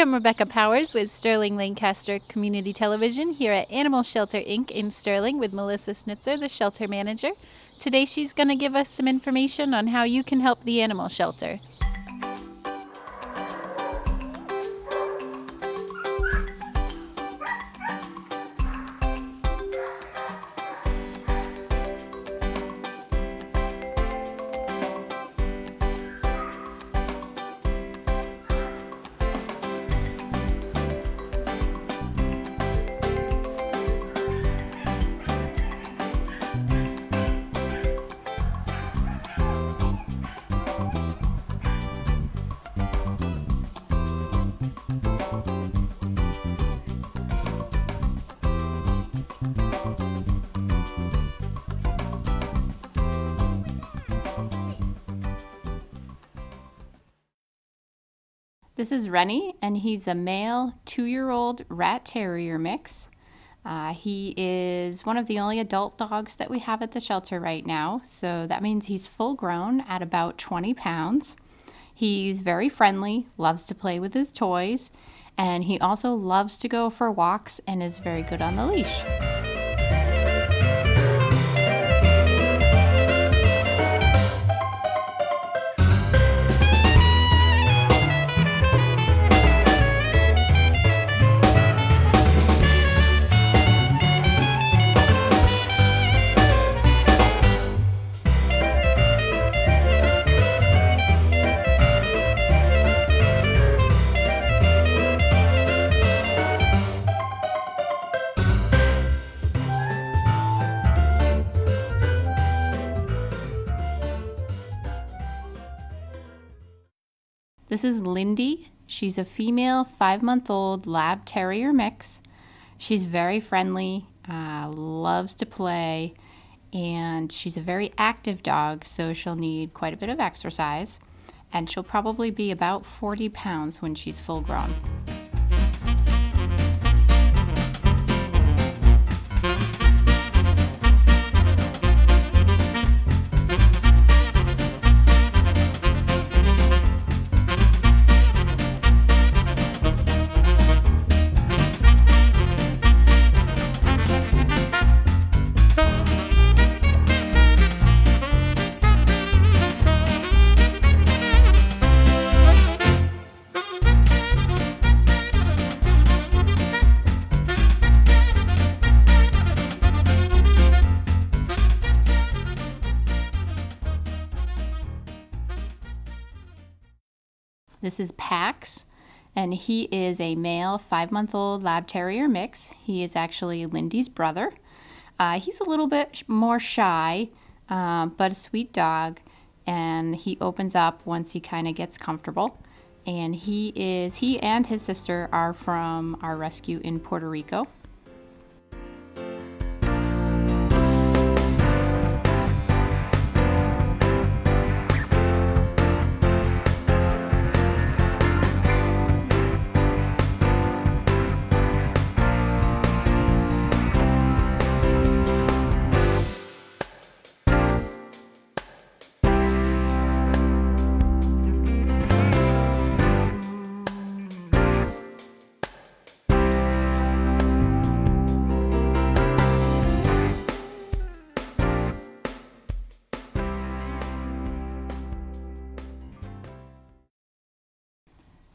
I'm Rebecca Powers with Sterling-Lancaster Community Television here at Animal Shelter Inc. in Sterling with Melissa Snitzer, the shelter manager. Today she's going to give us some information on how you can help the animal shelter. This is Renny, and he's a male 2-year-old rat terrier mix. He is one of the only adult dogs that we have at the shelter right now, so that means he's full grown at about 20 pounds. He's very friendly, loves to play with his toys, and he also loves to go for walks and is very good on the leash. This is Lindy. She's a female 5-month-old lab terrier mix. She's very friendly, loves to play, and she's a very active dog, so she'll need quite a bit of exercise, and she'll probably be about 40 pounds when she's full grown. This is Pax, and he is a male 5-month-old lab terrier mix. He is actually Lindy's brother. He's a little bit more shy, but a sweet dog, and he opens up once he kind of gets comfortable. And he and his sister are from our rescue in Puerto Rico.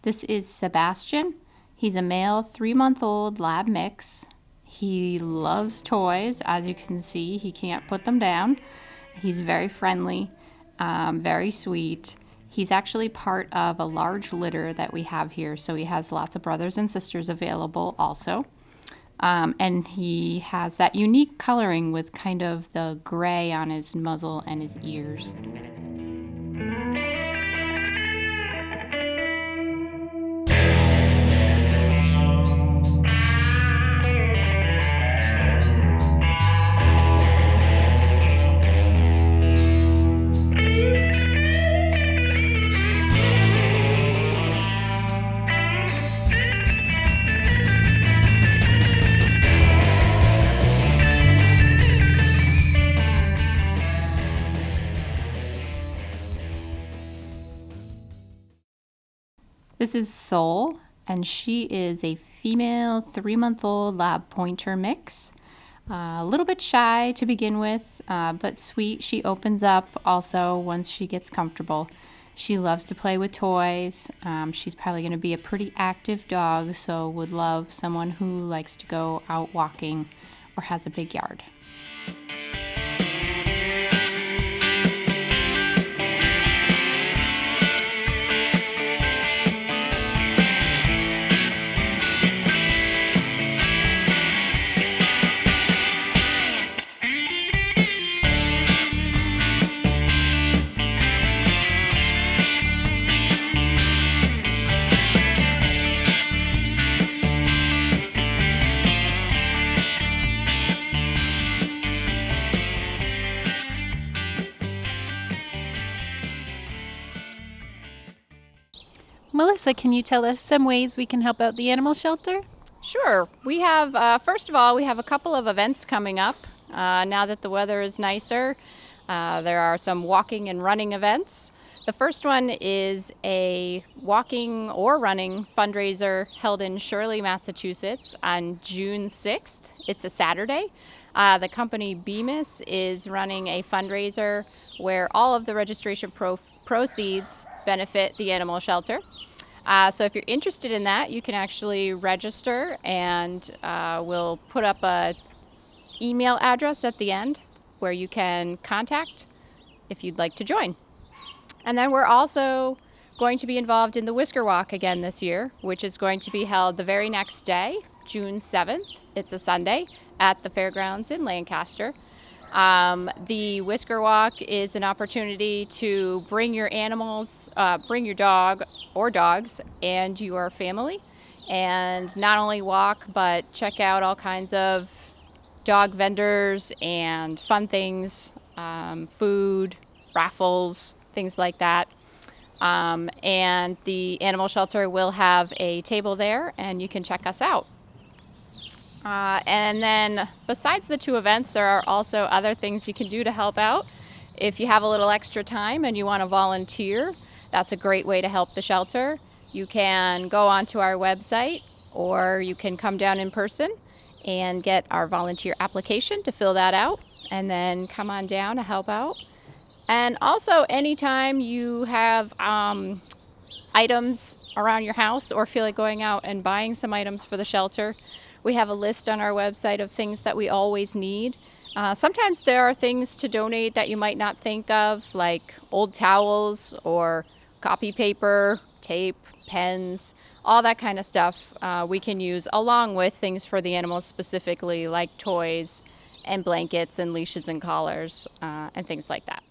This is Sebastian. He's a male 3-month-old lab mix. He loves toys. As you can see, he can't put them down. He's very friendly, very sweet. He's actually part of a large litter that we have here, so he has lots of brothers and sisters available also. And he has that unique coloring with kind of the gray on his muzzle and his ears. This is Soul. and she is a female 3-month-old lab pointer mix. A little bit shy to begin with, but sweet. She opens up also once she gets comfortable. She loves to play with toys. She's probably going to be a pretty active dog, so would love someone who likes to go out walking or has a big yard. Melissa, can you tell us some ways we can help out the animal shelter? Sure. We have, first of all, we have a couple of events coming up. Now that the weather is nicer, there are some walking and running events. The first one is a walking or running fundraiser held in Shirley, Massachusetts on June 6th. It's a Saturday. The company Bemis is running a fundraiser where all of the registration proceeds benefit the animal shelter. So if you're interested in that, you can actually register, and we'll put up a email address at the end where you can contact if you'd like to join. And then we're also going to be involved in the Whisker Walk again this year, which is going to be held the very next day, June 7th. It's a Sunday at the fairgrounds in Lancaster. The Whisker Walk is an opportunity to bring your animals, bring your dog or dogs and your family, and not only walk, but check out all kinds of dog vendors and fun things, food, raffles, things like that. And the animal shelter will have a table there, and you can check us out. And then besides the two events, there are also other things you can do to help out. If you have a little extra time and you want to volunteer, that's a great way to help the shelter. You can go onto our website, or you can come down in person and get our volunteer application to fill that out, and then come on down to help out. And also, anytime you have items around your house or feel like going out and buying some items for the shelter, we have a list on our website of things that we always need. Sometimes there are things to donate that you might not think of, like old towels or copy paper, tape, pens, all that kind of stuff we can use, along with things for the animals specifically, like toys and blankets and leashes and collars and things like that.